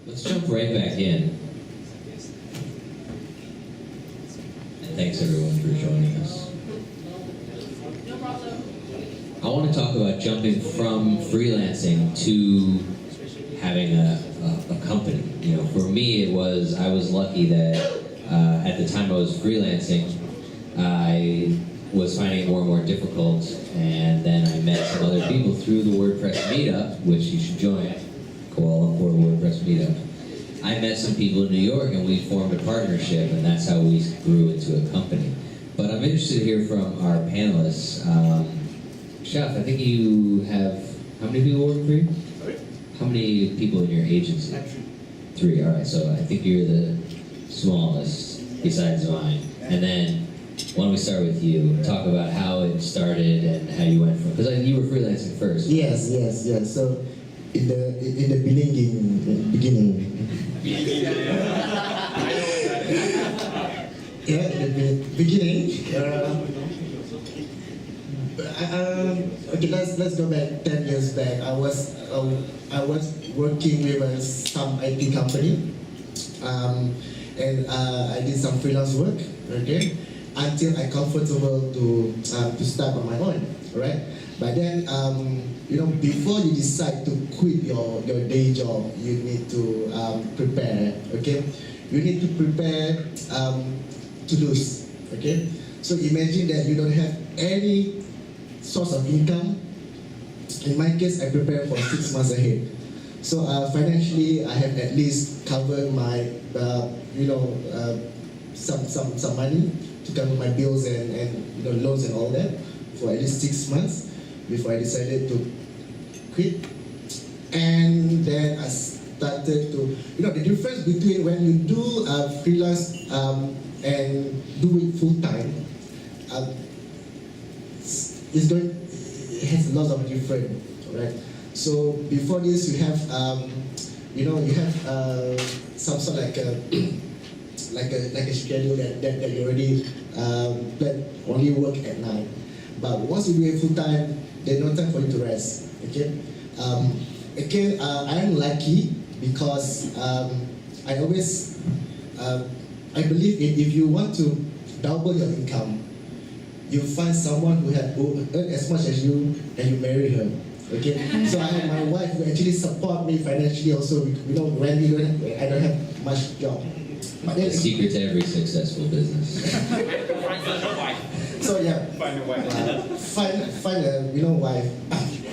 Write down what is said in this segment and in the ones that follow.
Let's jump right back in. And thanks everyone for joining us. No problem. I want to talk about jumping from freelancing to having a company. You know, for me, I was lucky that at the time I was freelancing, I was finding it more and more difficult, and then I met some other people through the WordPress meetup, which you should join, Kuala Lumpur WordPress meetup. I met some people in New York, and we formed a partnership, and that's how we grew into a company. But I'm interested to hear from our panelists. Chef, I think you have, how many people working for you? Sorry? How many people in your agency? Three, all right, so I think you're the smallest besides mine. And then, why don't we start with you? Talk about how it started and how you went from, because you were freelancing first. Yes. So, in the beginning. Yeah, in the beginning. Okay, let's go back 10 years back. I was working with some IT company, and I did some freelance work. Okay, until I comfortable to start on my own. Right, but then before you decide to quit your day job, you need to prepare. Okay, you need to prepare to lose. Okay, so imagine that you don't have any source of income. In my case, I prepare for 6 months ahead. So financially, I have at least covered my, some money to cover my bills and loans and all that for at least 6 months before I decided to quit. And then I started to, the difference between when you do freelance and do it full time, it has lots of different, right? So before this, you have, some sort of like a schedule that you already plan only work at night. But once you do it full time, there's no time for you to rest. Okay. I'm lucky because I always I believe if you want to double your income, you find someone who earn as much as you and you marry her. Okay, so I have my wife who actually support me financially also. When I don't have much job. But the secret to every successful business. So yeah, find a wife. Find a wife,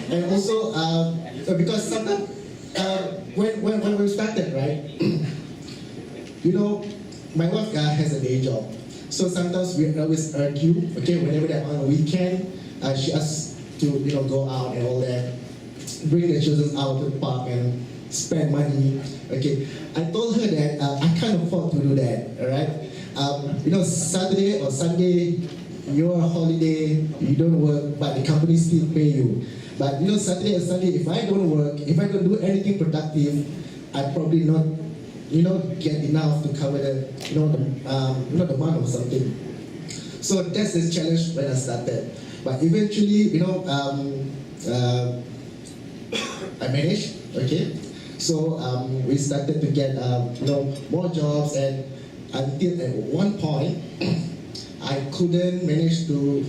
and also because sometimes when we started, right, my wife has a day job. So sometimes we always argue, okay, whenever they're on a weekend, she asks to, go out and all that, bring the children out to the park and spend money, okay. I told her that I can't afford to do that, all right. Saturday or Sunday, your holiday, you don't work, but the company still pay you. But Saturday or Sunday, if I don't work, if I don't do anything productive, I probably not get enough to cover the the month or something. So that's the challenge when I started. But eventually, I managed. Okay, so we started to get more jobs, and until at one point, I couldn't manage to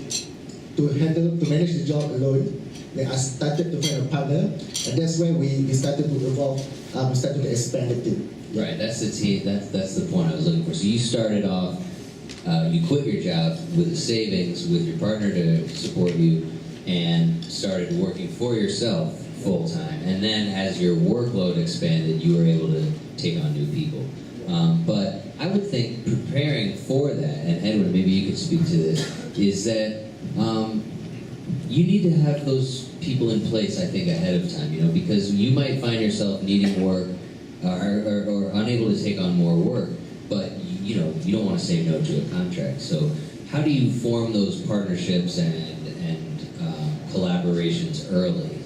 manage the job alone. Then I started to find a partner, and that's when we started to evolve. We started to expand the team. Right, that's the team. That's the point I was looking for. So you started off, you quit your job with the savings, with your partner to support you, and started working for yourself full time. And then as your workload expanded, you were able to take on new people. But I would think preparing for that, and Edwin, maybe you could speak to this, is that you need to have those people in place, I think, ahead of time, because you might find yourself needing work or unable to take on more work, but you don't want to say no to a contract. So how do you form those partnerships and collaborations early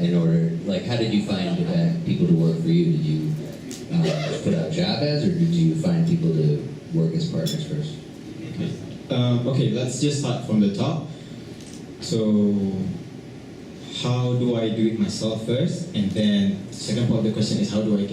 in order, how did you find people to work for you? Did you put out job ads, or did you find people to work as partners first? Okay, let's just start from the top. So how do I do it myself first, and then second part of the question is how do I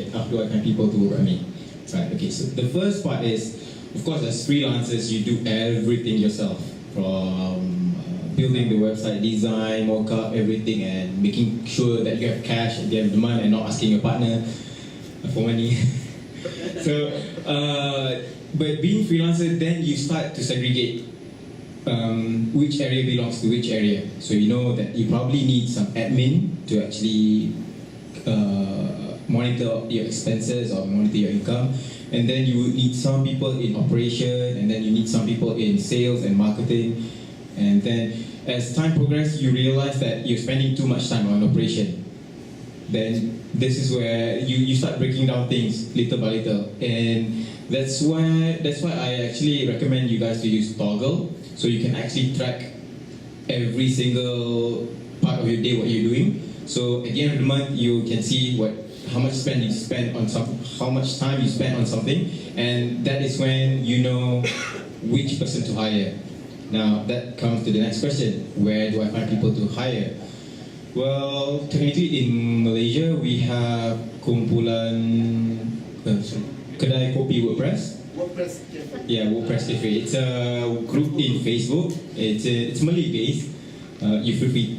find people to work with me, right? Okay, so the first part is, of course, as freelancers, you do everything yourself, from building the website design, mock-up, everything, and making sure that you have cash at the end of the month and not asking your partner for money. So, but being freelancer, then you start to segregate which area belongs to which area. So you know that you probably need some admin to actually monitor your expenses or monitor your income, and then you would need some people in operation, and then you need some people in sales and marketing, and then as time progresses, you realize that you're spending too much time on operation. Then this is where you start breaking down things little by little, and that's why I actually recommend you guys to use Toggle, so you can actually track every single part of your day, what you're doing. So at the end of the month, you can see how much time you spend on something, and that is when you know which person to hire. Now that comes to the next question: where do I find people to hire? Well, technically in Malaysia we have Kedai Kopi WordPress. Yeah, WordPress Cafe. It's a group in Facebook. It's Malay based. You're free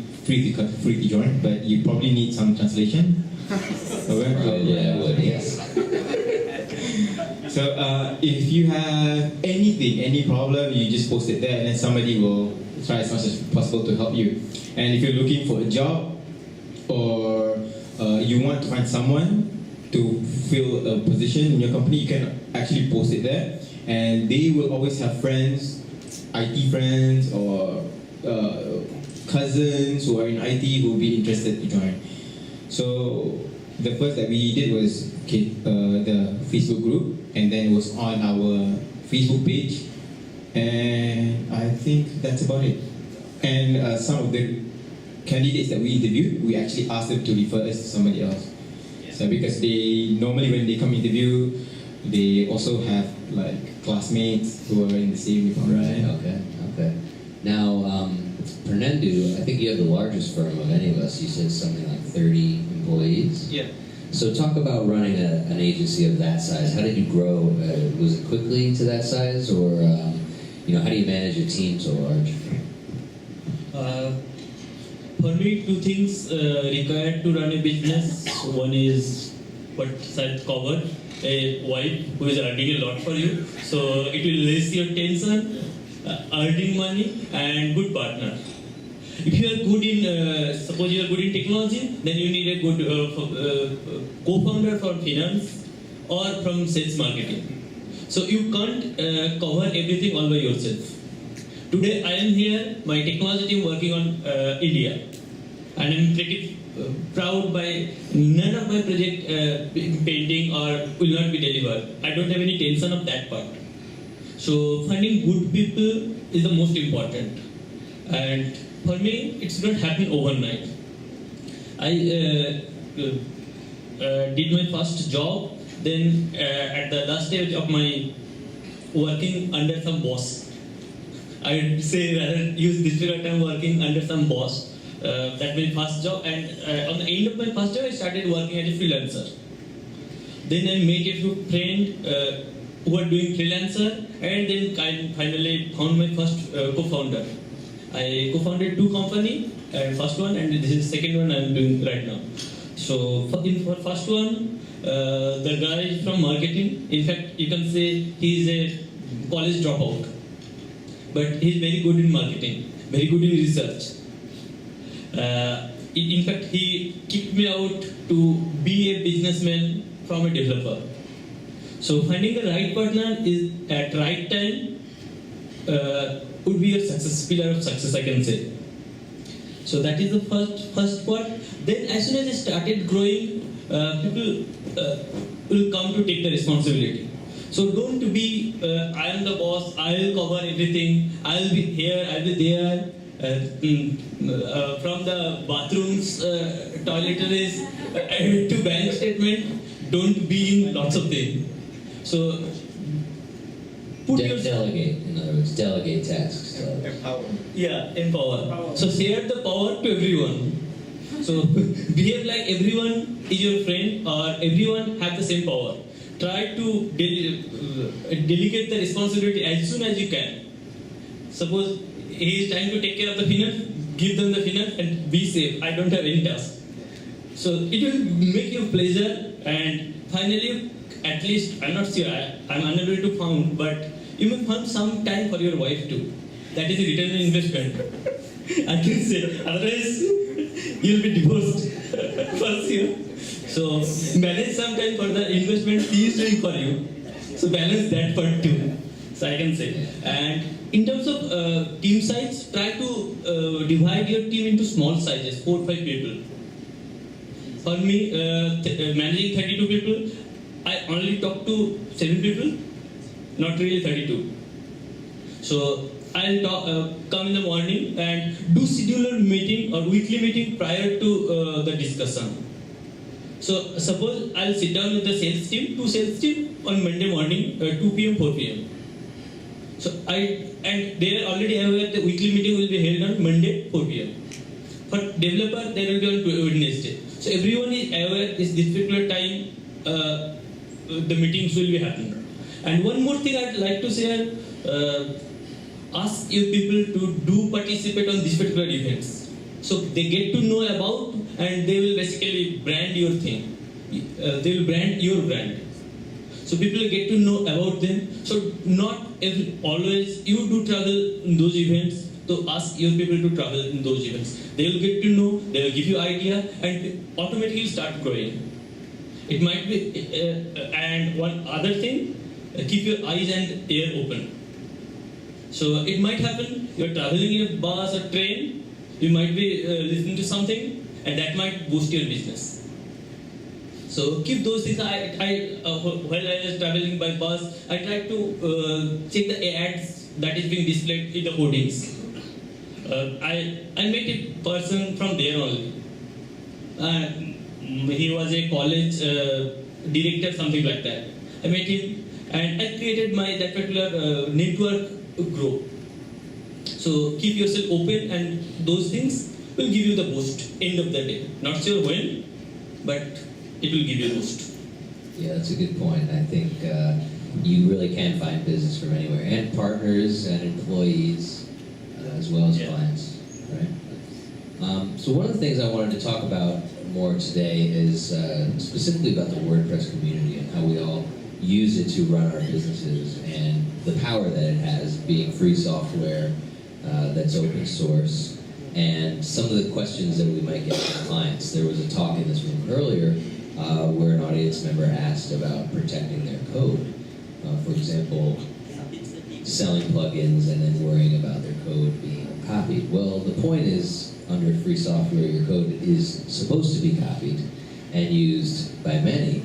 to join, but you probably need some translation. Yeah, I would, yes. So if you have any problem, you just post it there, and then somebody will try as much as possible to help you. And if you're looking for a job, or you want to find someone to fill a position in your company, you can actually post it there, and they will always have friends, IT friends, or cousins who are in IT who will be interested to join. So the first that we did was the Facebook group, and then it was on our Facebook page, and I think that's about it. And some of the candidates that we interviewed, we actually asked them to refer us to somebody else. So because they normally, when they come interview, they also have like classmates who are in the same department. Right. Okay. Now, Purnendu, I think you have the largest firm of any of us. You said something like 30 employees. Yeah. So talk about running an agency of that size. How did you grow? Was it quickly to that size, or how do you manage a team so large? For me, two things required to run a business. One is what Seth covered, a wife who is earning a lot for you, so it will less your tension, earning money, and good partner. If you are good in, suppose you are good in technology, then you need a good co-founder from finance or from sales marketing. So you can't cover everything all by yourself. Today I am here, my technology team working on India, and I'm pretty proud by none of my project pending or will not be delivered. I don't have any tension of that part. So finding good people is the most important, and for me it's not happen overnight. I did my first job, then at the last stage of my working under some boss. I would say rather use this period of time working under some boss. That was my first job, and on the end of my first job I started working as a freelancer. Then I made a few friends who were doing freelancer, and then I finally found my first co-founder. I co-founded two companies, first one, and this is the second one I'm doing right now. So for first one, the guy is from marketing. In fact, you can say he's a college dropout, but he's very good in marketing, very good in research. In fact, he kicked me out to be a businessman from a developer. So finding the right partner is at right time would be a pillar of success, I can say. So that is the first part. Then as soon as I started growing, people will come to take the responsibility. So don't be, I am the boss, I will cover everything, I will be here, I will be there. From the bathrooms, toiletries, to bank statement, don't be in lots of things. So Delegate, in other words, delegate tasks. Empower. Yeah, empower. So share the power to everyone. So behave like everyone is your friend or everyone have the same power. Try to delegate the responsibility as soon as you can. Suppose he is trying to take care of the finance, give them the finance and be safe. I don't have any task. So it will make you pleasure, and finally, at least I'm not sure, I'm unable to found, but you may find some time for your wife too. That is a return on investment. I can say, otherwise you'll be divorced for sure. So manage some time for the investment he is doing for you. So balance that part too. So I can say. And in terms of team size, try to divide your team into small sizes, 4 or 5 people. For me, managing 32 people, I only talk to 7 people, not really 32. So I'll come in the morning and do scheduler meeting or weekly meeting prior to the discussion. So suppose I'll sit down with the sales team, 2 sales team on Monday morning, 2 p.m., 4 p.m. So and they are already aware the weekly meeting will be held on Monday, 4 p.m. For developer, they will be on Wednesday. So everyone is aware this particular time the meetings will be happening. And one more thing I'd like to say, ask your people to do participate on these particular events. So they get to know about and they will basically brand your thing. They will brand your brand. So people get to know about them. So not always you do travel in those events. So ask your people to travel in those events. They will get to know, they will give you idea and automatically start growing. It might be, and one other thing, keep your eyes and ear open. So it might happen, you're traveling in a bus or train, you might be listening to something and that might boost your business. So keep those things. While I was traveling by bus, I tried to check the ads that is being displayed in the hoardings. I met a person from there only. He was a college director, something like that. I met him and I created that particular network grow. So keep yourself open and those things will give you the boost end of the day. Not sure when, but it will give you a boost. Yeah, that's a good point. I think you really can find business from anywhere, and partners and employees as well as clients, right? So one of the things I wanted to talk about more today is specifically about the WordPress community and how we all use it to run our businesses and the power that it has, being free software that's open source, and some of the questions that we might get from clients. There was a talk in this room earlier where an audience member asked about protecting their code. For example, selling plugins and then worrying about their code being copied. Well, the point is, under free software, your code is supposed to be copied and used by many,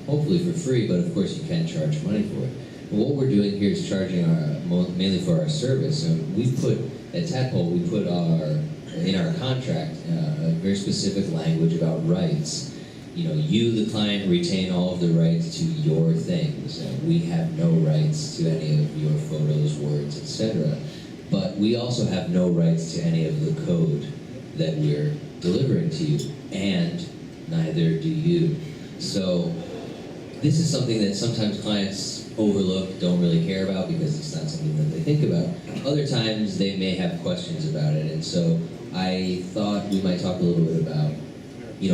hopefully for free, but of course you can charge money for it. But what we're doing here is charging mainly for our service. And we put, at Tadpole, we put in our contract a very specific language about rights. You know, you, the client, retain all of the rights to your things. We have no rights to any of your photos, words, etc. But we also have no rights to any of the code that we're delivering to you, and neither do you. So this is something that sometimes clients overlook, don't really care about because it's not something that they think about. Other times they may have questions about it, and so I thought we might talk a little bit about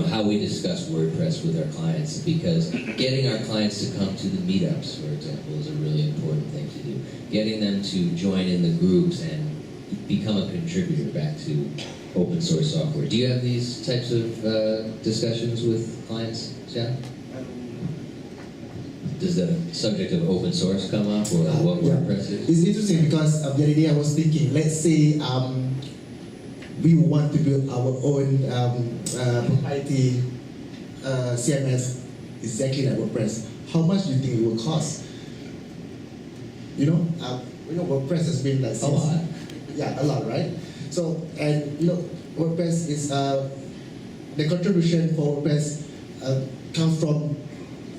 how we discuss WordPress with our clients, because getting our clients to come to the meetups, for example, is a really important thing to do. Getting them to join in the groups and become a contributor back to open source software. Do you have these types of discussions with clients, Jeff? Does the subject of open source come up, or what WordPress is? It's interesting because the other day I was thinking, let's say we want to build our own proprietary CMS exactly like WordPress. How much do you think it will cost? WordPress has been like a lot. Yeah, a lot, right? So, and WordPress is the contribution for WordPress comes from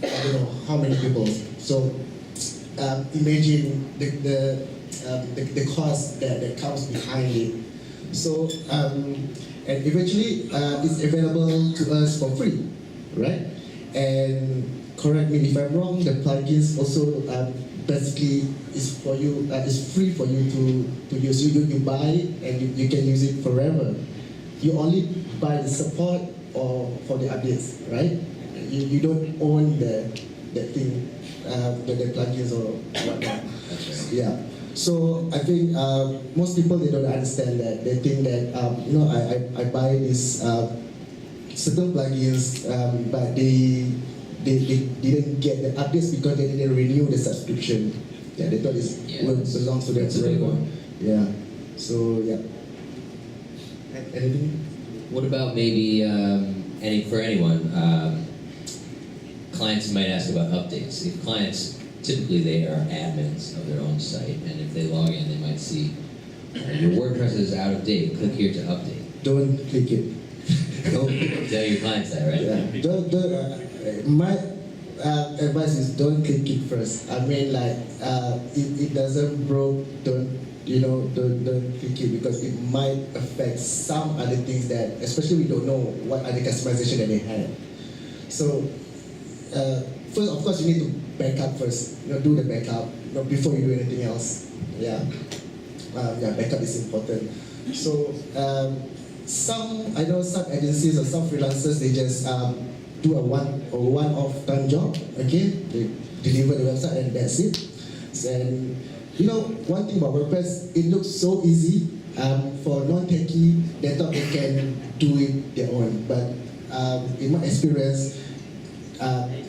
I don't know how many people. So imagine the cost that comes behind it. So and eventually it's available to us for free, right? And correct me if I'm wrong, the plugins also basically is for you, is free for you to use. You buy and you can use it forever. You only buy the support or for the updates, right? You don't own that thing, the plugins or whatnot. That's right. Yeah. So I think most people, they don't understand that. They think that I buy this certain plugins, but they didn't get the updates because they didn't renew the subscription. Yeah, they thought it belongs to them That's a big forever. one. Yeah. So yeah. Anything? What about maybe for anyone? Clients might ask about updates. If clients, typically they are admins of their own site, and if they log in, they might see your WordPress is out of date. Click here to update. Don't click it. Don't tell your clients that, right? Yeah. My advice is don't click it first. I mean, like it doesn't broke. Don't click it because it might affect some other things that, especially we don't know what other customization that they have. So first, of course, you need to back up first. Do the backup before you do anything else. Yeah, backup is important. So I know some agencies or some freelancers, they just do a one-off time job. Okay, they deliver the website and that's it. And one thing about WordPress, it looks so easy for non-techie. They thought they can do it their own, but in my experience,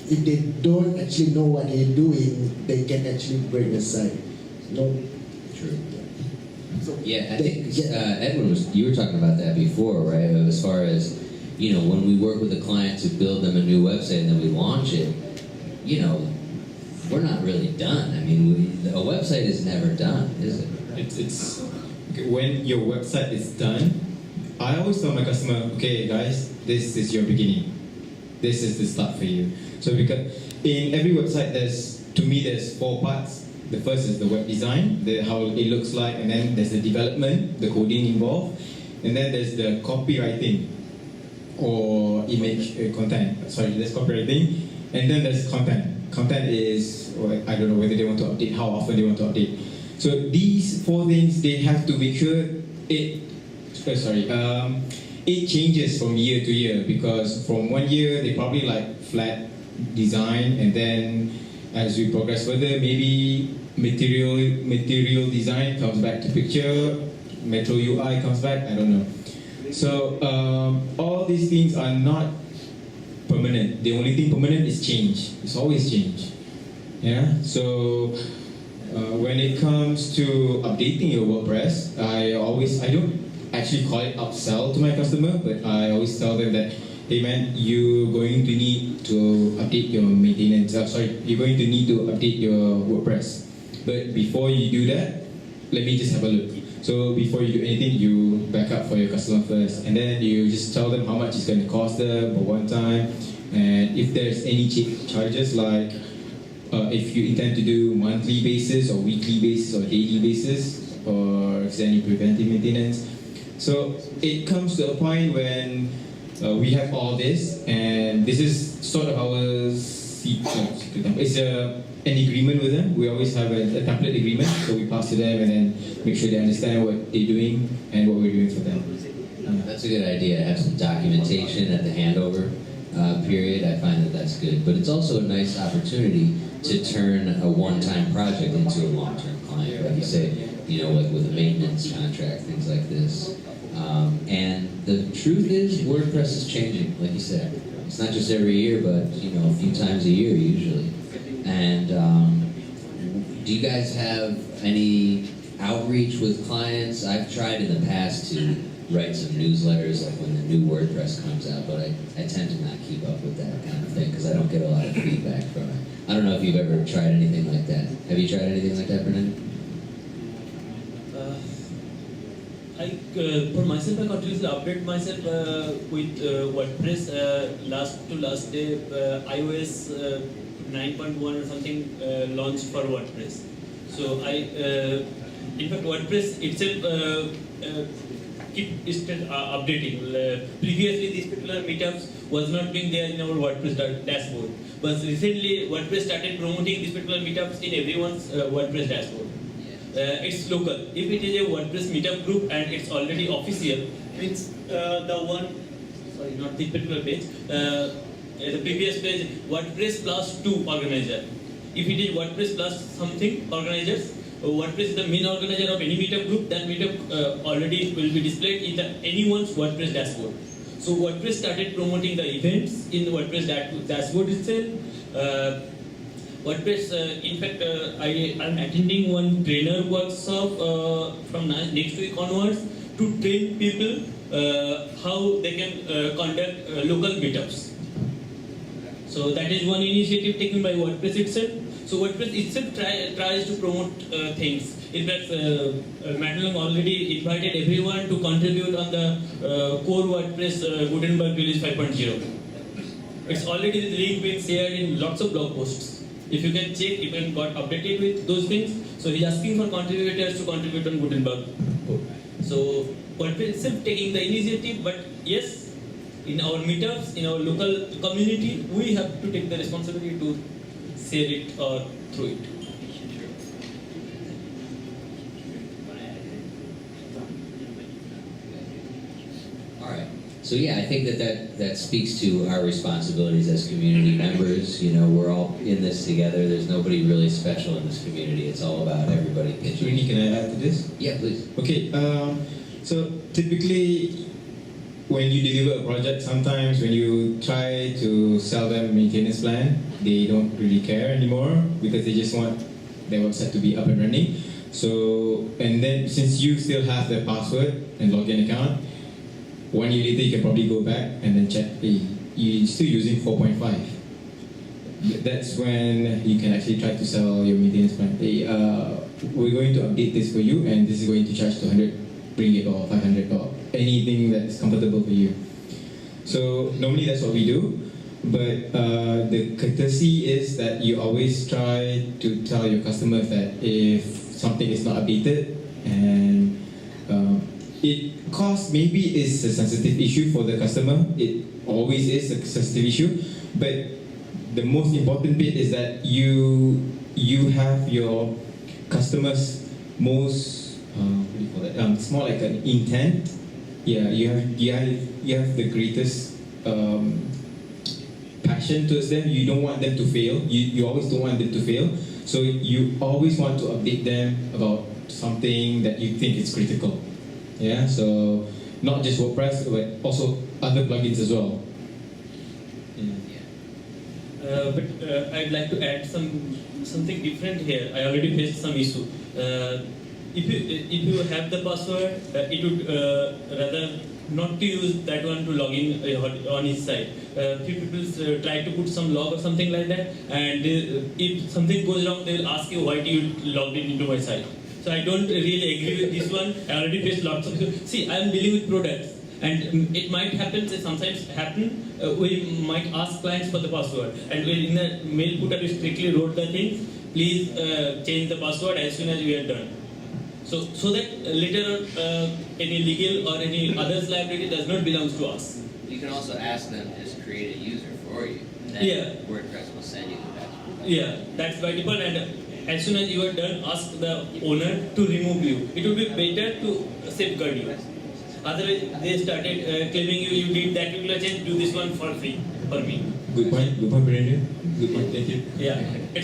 if they don't actually know what they're doing, they can actually break the site. True. So Yeah, I think Edwin you were talking about that before, right? As far as when we work with a client to build them a new website and then we launch it, we're not really done. I mean, a website is never done, is it? It's when your website is done, I always tell my customer, okay guys, this is your beginning. This is the start for you. So because in every website there's 4 parts. The first is the web design, how it looks like, and then there's the development, the coding involved, and then there's the copywriting or image content. Sorry, there's copywriting, and then there's content. Content is, I don't know whether they want to update, how often they want to update. So these 4 things, they have to make sure it changes from year to year, because from 1 year they probably like flat design, and then as we progress further, maybe material design comes back to picture, Metro UI comes back, I don't know. So all these things are not permanent. The only thing permanent is change. It's always change. Yeah. So when it comes to updating your WordPress, I don't actually call it upsell to my customer, but I always tell them that, hey man, you're going to need to update your maintenance. You're going to need to update your WordPress. But before you do that, let me just have a look. So before you do anything, you back up for your customer first, and then you just tell them how much it's going to cost them for one time, and if there's any charges, like if you intend to do monthly basis or weekly basis or daily basis, or if there's any preventive maintenance. So it comes to a point when we have all this, and this is sort of our it's an agreement with them. We always have a template agreement, so we pass to them and then make sure they understand what they're doing and what we're doing for them. That's a good idea. Have some documentation at the handover period. I find that that's good, but it's also a nice opportunity to turn a one-time project into a long-term client. Like you say, like with a maintenance contract, things like this. And the truth is, WordPress is changing, like you said. It's not just every year, but a few times a year usually. And do you guys have any outreach with clients? I've tried in the past to write some newsletters, like when the new WordPress comes out, but I tend to not keep up with that kind of thing because I don't get a lot of feedback from it. I don't know if you've ever tried anything like that. Have you tried anything like that, Purnendu? For myself, I continuously update myself with WordPress. Last day, iOS 9.1 or something launched for WordPress. So in fact, WordPress itself keep updating. Previously, these particular meetups was not being there in our WordPress dashboard. But recently, WordPress started promoting these particular meetups in everyone's WordPress dashboard. It's local. If it is a WordPress meetup group and it's already official, means the one, sorry, not this particular page, the previous page, WordPress plus 2 organizer. If it is WordPress plus something organizers, WordPress is the main organizer of any meetup group, that meetup already will be displayed in anyone's WordPress dashboard. So WordPress started promoting the events in the WordPress dashboard itself. WordPress, in fact, I am attending one trainer workshop from next week onwards to train people how they can conduct local meetups. So that is one initiative taken by WordPress itself. So WordPress itself tries to promote things. In fact, Madeline already invited everyone to contribute on the core WordPress Gutenberg release 5.0. It's already the link being shared in lots of blog posts. If you can check, you can got updated with those things. So he's asking for contributors to contribute on Gutenberg. So WordPress itself taking the initiative, but yes, in our meetups, in our local community, we have to take the responsibility to share it or through it. All right. So yeah, I think that speaks to our responsibilities as community members. You know, we're all in this together. There's nobody really special in this community. It's all about everybody pitching. Rindy, can I add to this? Yeah, please. Okay, so typically when you deliver a project, sometimes when you try to sell them a maintenance plan, they don't really care anymore because they just want their website to be up and running. So, and then since you still have their password and login account, 1 year later you can probably go back and then check, hey, you're still using 4.5. That's when you can actually try to sell your maintenance plan. Hey, we're going to update this for you and this is going to charge 200 ringgit or 500 or anything that's comfortable for you. So normally that's what we do, but the courtesy is that you always try to tell your customers that if something is not updated and it cost maybe is a sensitive issue for the customer, it always is a sensitive issue, but the most important bit is that you have your customers most what do you call that? It's more like an intent. Yeah, you have the greatest passion towards them. You don't want them to fail. You always don't want them to fail. So you always want to update them about something that you think is critical. Yeah, so not just WordPress, but also other plugins as well. Yeah. But I'd like to add something different here. I already faced some issue. If you have the password, it would rather not to use that one to log in on his site. Few people try to put some log or something like that, and if something goes wrong, they will ask you why do you logged in into my site. So I don't really agree with this one. I already faced lots of issues. See, I am dealing with products, and it might happen. Sometimes happen. We might ask clients for the password, and in the mail footer we strictly wrote the thing. Please change the password as soon as we are done. So that later any legal or any other's liability does not belong to us. You can also ask them to just create a user for you. And then WordPress will send you the password. Yeah, that's by default. And as soon as you are done, ask the owner to remove you. It would be better to safeguard you. Otherwise, they started claiming you did that particular change, do this one for free for me. Good point, Purnendu. Good point, thank you. Yeah, I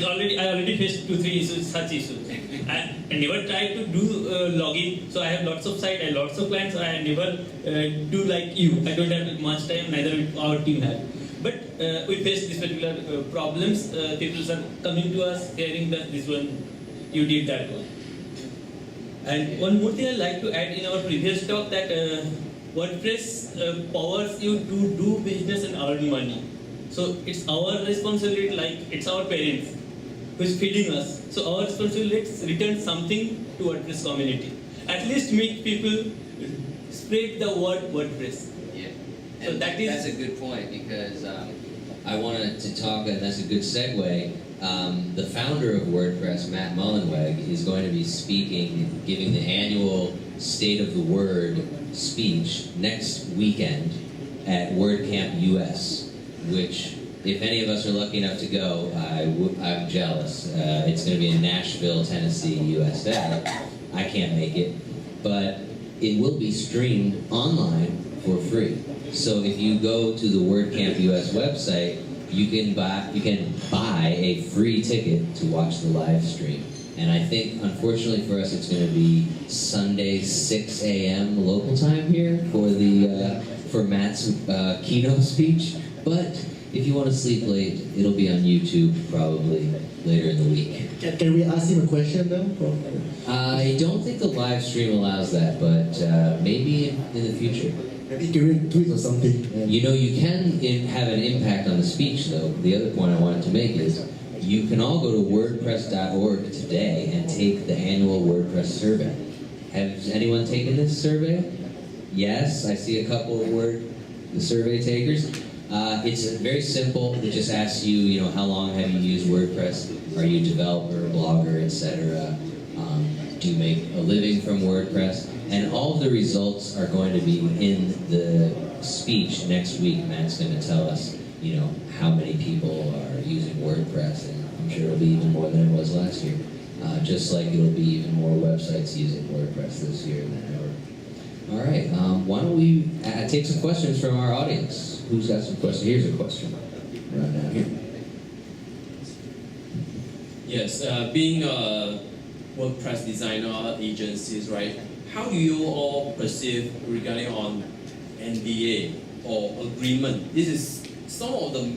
already faced 2-3 issues, such issues. I never tried to do login, so I have lots of sites and lots of clients. I never do like you. I don't have much time, neither will our team have. But we face these particular problems. People are coming to us, hearing that this one, you did that one. And one more thing I'd like to add in our previous talk, that WordPress powers you to do business and earn money. So it's our responsibility, like it's our parents who is feeding us. So our responsibility is return something to WordPress community. At least make people spread the word WordPress. Yeah, So that's a good point, because I wanted to talk, and that's a good segue. The founder of WordPress, Matt Mullenweg, is going to be speaking, giving the annual State of the Word speech next weekend at WordCamp US, which, if any of us are lucky enough to go, I'm jealous. It's going to be in Nashville, Tennessee, USA. I can't make it, but it will be streamed online for free. So if you go to the WordCamp US website, you can buy a free ticket to watch the live stream. And I think, unfortunately for us, it's going to be Sunday 6 a.m. local time here for Matt's keynote speech. But if you want to sleep late, it'll be on YouTube probably later in the week. Can we ask him a question though? I don't think the live stream allows that, but maybe in the future. Maybe during tweet or something. You know, you can have an impact on the speech, though. The other point I wanted to make is you can all go to WordPress.org today and take the annual WordPress survey. Has anyone taken this survey? Yes, I see a couple of the survey takers. It's very simple. It just asks you, how long have you used WordPress? Are you a developer, blogger, etc.? Do you make a living from WordPress? And all of the results are going to be in the speech next week. Matt's going to tell us, how many people are using WordPress, and I'm sure it'll be even more than it was last year. Just like it'll be even more websites using WordPress this year than ever. All right, why don't we take some questions from our audience? Who's got some questions? Here's a question right down here. Yes, being a WordPress designer agencies, right? How do you all perceive regarding on NDA or agreement? This is some of the,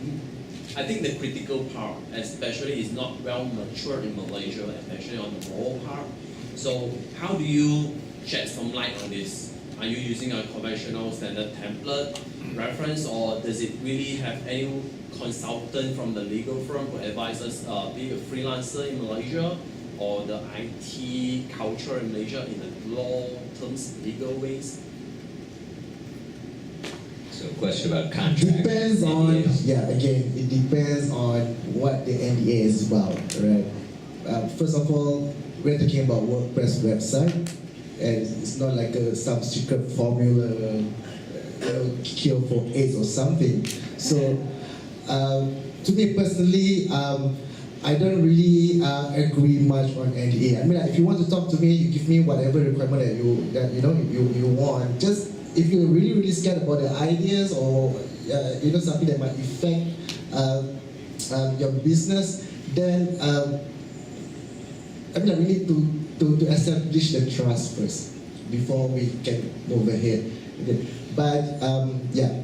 I think the critical part, especially is not well matured in Malaysia, especially on the moral part. So how do you shed some light on this? Are you using a conventional standard template reference, or does it really have any consultant from the legal firm who advises be a freelancer in Malaysia, or the IT culture in Malaysia in the law terms, legal ways? So a question about contract. Depends on, NDAs. it depends on what the NDA is about, right? First of all, we're talking about WordPress website, and it's not like some secret formula, cure for AIDS or something. So, to me personally, I don't really agree much on NDA. I mean, if you want to talk to me, you give me whatever requirement that you want. Just if you're really scared about the ideas or something that might affect your business, then we need to establish the trust first before we can move ahead. But Yeah.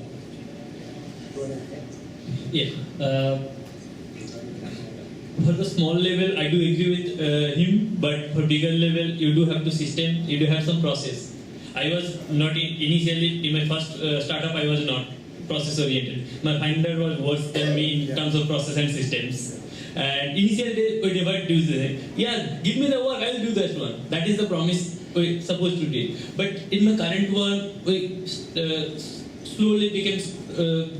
For the small level, I do agree with him, but for bigger level, you do have the system, you do have some process. I was not initially, in my first startup, I was not process oriented. My founder was worse than me in terms of process and systems. And initially, we never do this. Yeah, give me the work, I will do that one. That is the promise we supposed to do. But in my current one, we slowly became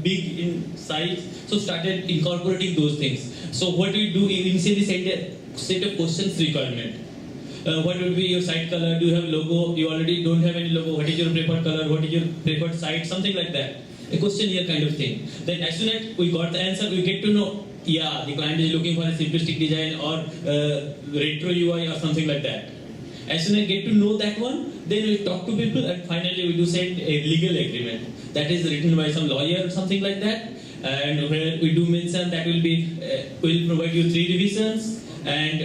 big in size, so started incorporating those things. So what we do, initially set of questions requirement. What will be your site color? Do you have logo? You already don't have any logo. What is your preferred color? What is your preferred site? Something like that. A questionnaire kind of thing. Then as soon as we got the answer, we get to know, yeah, the client is looking for a simplistic design or retro UI or something like that. As soon as I get to know that one, then we talk to people, and finally we do send a legal agreement that is written by some lawyer or something like that. And where we do mention that will be, we'll provide you 3 revisions and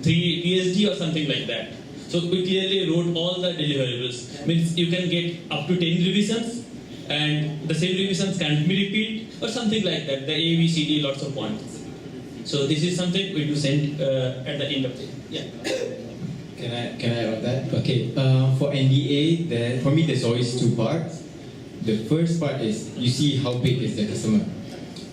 3 PSD or something like that. So we clearly wrote all the deliverables. Means you can get up to 10 revisions, and the same revisions can't be repeated or something like that. The A, B, C, D, lots of points. So this is something we do send at the end of it. Yeah. Can I add on that? Okay. For NDA, for me, there's always 2 parts. The first part is you see how big is the customer.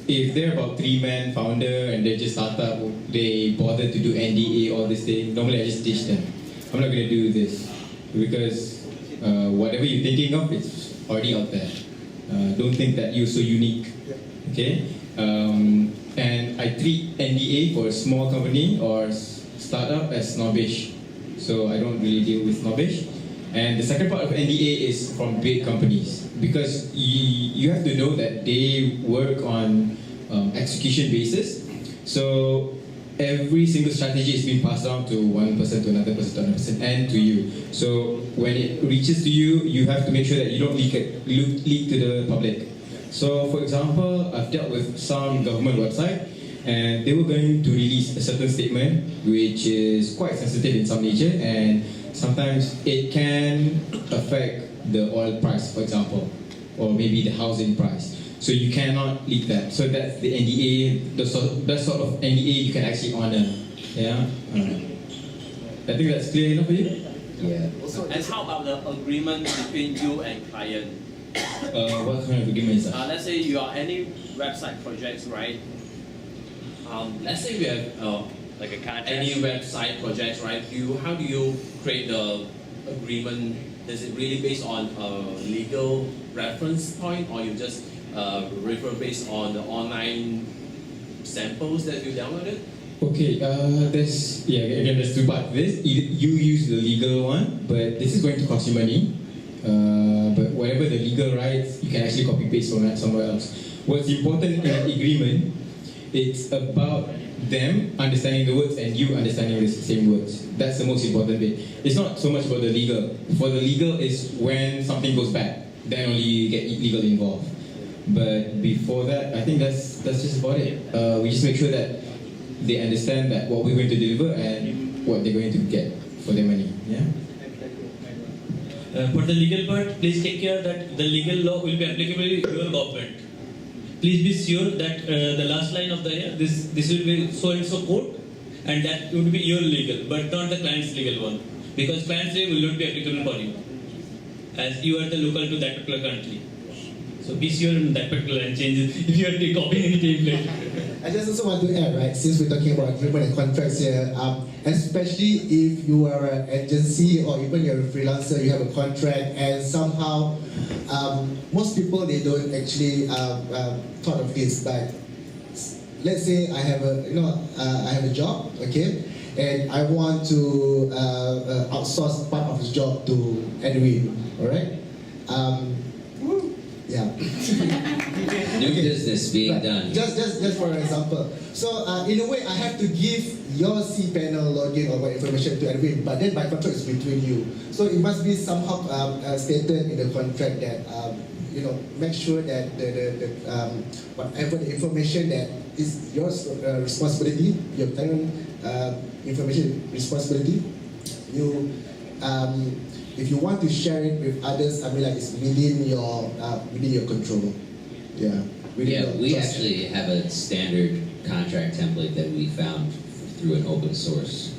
If they're about 3-man founder and they're just startup, they bother to do NDA all this thing. Normally, I just teach them. I'm not going to do this because whatever you're thinking of, it's already out there. Don't think that you're so unique. Okay. And I treat NDA for a small company or startup as snobbish. So I don't really deal with snobbish. And the second part of NDA is from big companies, because you have to know that they work on execution basis. So every single strategy is being passed down to one person, to another person, to another person, and to you. So when it reaches to you, you have to make sure that you don't leak to the public. So for example, I've dealt with some government website, and they were going to release a certain statement which is quite sensitive in some nature, and sometimes it can affect the oil price, for example, or maybe the housing price. So you cannot leak that. So that's the NDA, that sort of NDA you can actually honor. Yeah. I think that's clear enough for you. Yeah. And how about the agreement between you and client? What kind of agreement is that? Let's say you are any website projects, right? Let's say we have Like a contract? any website projects, right? How do you create the agreement? Is it really based on a legal reference point, or you just refer based on the online samples that you downloaded? Okay, there's two parts to this. You use the legal one, but this is going to cost you money. But whatever the legal rights, you can actually copy paste from that somewhere else. What's important in an agreement, it's about them understanding the words and you understanding the same words. That's the most important bit. It's not so much about the legal. For the legal is when something goes bad, then only you get legal involved. But before that, I think that's just about it. We just make sure that they understand that what we're going to deliver and what they're going to get for their money. Yeah. For the legal part, please take care that the legal law will be applicable to your government. Please be sure that the last line of the year, this will be so and so code, and that would be your legal, but not the client's legal one, because client's legal will not be applicable for you, as you are the local to that particular country. So be sure in that particular line changes if you are copying any template. I just also want to add, right, since we're talking about agreement and contracts here, especially if you are an agency or even you're a freelancer, you have a contract, and somehow most people, they don't actually thought of this, but let's say I have a job, okay, and I want to outsource part of his job to Edwin, all right? Yeah. New business being done. Just for example. So in a way, I have to give your cPanel login or what information to Edwin, but then my contract is between you. So it must be somehow stated in the contract that make sure that the whatever the information that is your responsibility, your tenant information responsibility, you. If you want to share it with others, I mean, like it's within your control. Yeah. We actually have a standard contract template that we found through an open source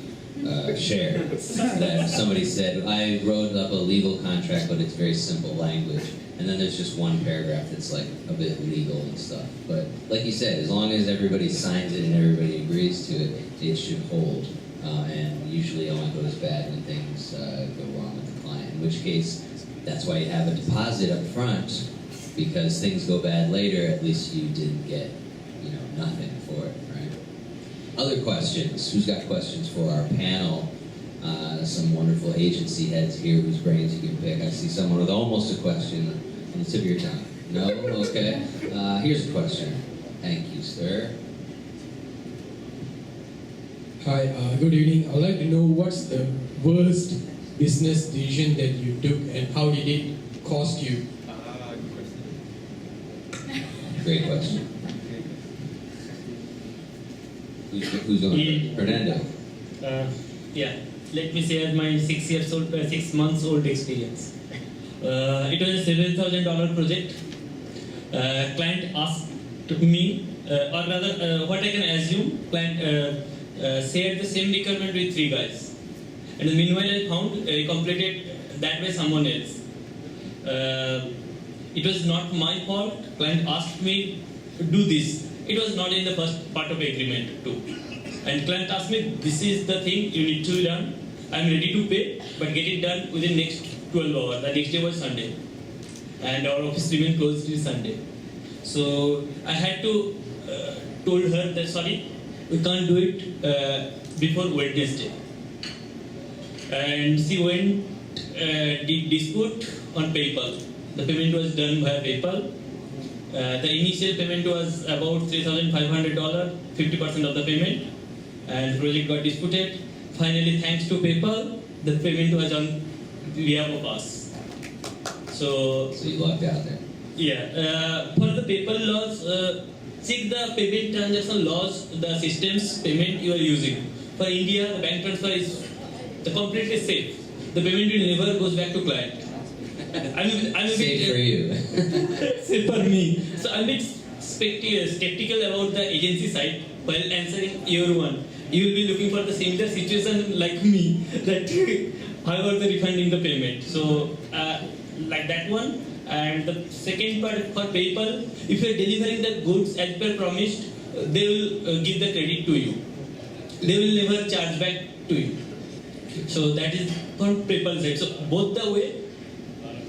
share. That somebody said, I wrote up a legal contract, but it's very simple language. And then there's just one paragraph that's like a bit legal and stuff. But like you said, as long as everybody signs it and everybody agrees to it, it should hold. And usually only goes bad when things go wrong with the client. In which case, that's why you have a deposit up front, because things go bad later. At least you didn't get, nothing for it, right? Other questions? Who's got questions for our panel? Some wonderful agency heads here whose brains you can pick. I see someone with almost a question on the tip of your tongue. No? Okay. Here's a question. Thank you, sir. Hi, good evening. I'd like to know what's the worst business decision that you took and how did it cost you? Great question. Who's going? Purnendu. Yeah, let me share my 6 months old experience. It was a $7,000 project. Client asked me, or rather, what I can assume, client shared the same requirement with 3 guys. And meanwhile, I found completed that by someone else. It was not my fault. Client asked me to do this. It was not in the first part of the agreement too. And client asked me, this is the thing you need to done. I'm ready to pay, but get it done within next 12 hours. The next day was Sunday. And our office remained closed till Sunday. So I had to told her that, sorry, we can't do it before Wednesday. And she went dispute on PayPal. The payment was done via PayPal. The initial payment was about $3,500, 50% of the payment, and the project got disputed. Finally, thanks to PayPal, the payment was on via us. So you lucked out there. yeah, for the PayPal laws, check the payment transaction laws, the systems payment you are using. For India, the bank transfer is completely safe. The payment will never goes back to client. I'm a Safe bit for you. safe for me. So I'm a bit skeptical about the agency side while answering your one. You will be looking for the similar situation like me, that how about the refunding the payment. So like that one. And the second part for PayPal, if you are delivering the goods as per promised, they will give the credit to you. They will never charge back to you. So that is for PayPal side. So both the way,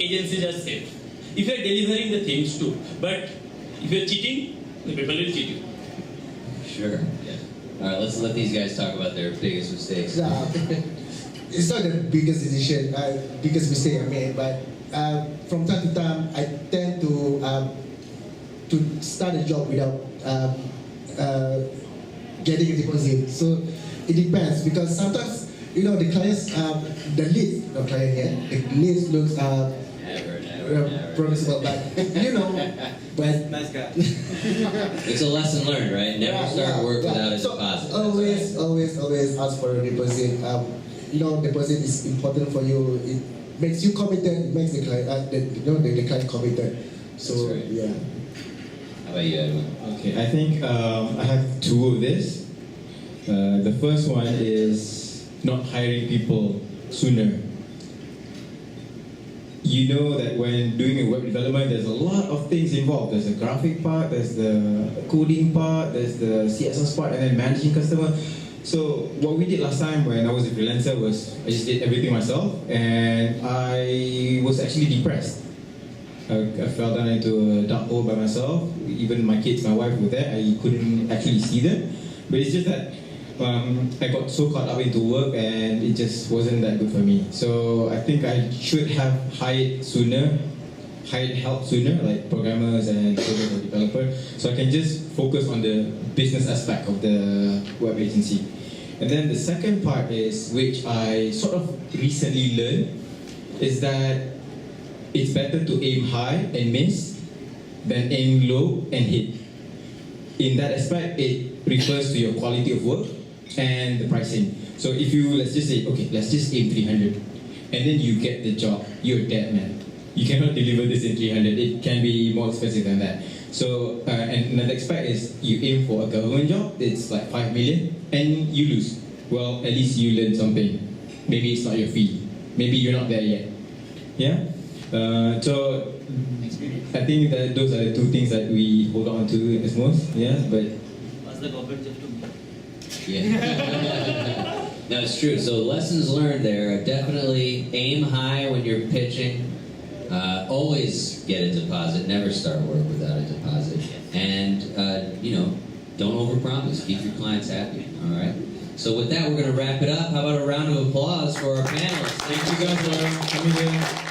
agencies are safe. If you are delivering the things too, but if you are cheating, the PayPal will cheat you. Sure. Yeah. All right, let's let these guys talk about their biggest mistakes. Yeah. It's not the biggest decision, biggest mistake I made, but from time to time, I tend to start a job without getting a deposit. So it depends, because sometimes, you know, the clients, the lead, not client here, the lead looks Never. promisable, but you know, but Nice guy. It's a lesson learned, right? Never start work without a so deposit. always ask for a deposit. You know, deposit is important for you. It makes you committed. It makes the client, the client committed. So That's right. yeah. How about you, Edwin? Okay, I think I have two of this. The first one is not hiring people sooner. You know that when doing a web development, there's a lot of things involved. There's the graphic part, there's the coding part, there's the CSS part, and then managing customer. So what we did last time when I was a freelancer was I just did everything myself, and I was actually depressed. I fell down into a dark hole by myself. Even my kids, my wife were there. I couldn't actually see them. But it's just that I got so caught up into work and it just wasn't that good for me. So I think I should have hired help sooner, like programmers and coders or developers, so I can just focus on the business aspect of the web agency. And then the second part is, which I sort of recently learned, is that it's better to aim high and miss than aim low and hit. In that aspect, it refers to your quality of work and the pricing. So if you, let's just say, okay, let's just aim 300, and then you get the job, you're dead, man. You cannot deliver this in 300. It can be more expensive than that. So, and another aspect is you aim for a government job, it's like 5 million, and you lose. Well, at least you learn something. Maybe it's not your field. Maybe you're not there yet. Yeah? So, I think that those are the two things that we hold on to as most. Yeah, but What's the government job to me? Yeah. No, it's true. So lessons learned there. Definitely aim high when you're pitching. Always get a deposit. Never start work without a deposit. And don't overpromise. Keep your clients happy. All right. So with that, we're going to wrap it up. How about a round of applause for our panelists? thank you guys for coming here.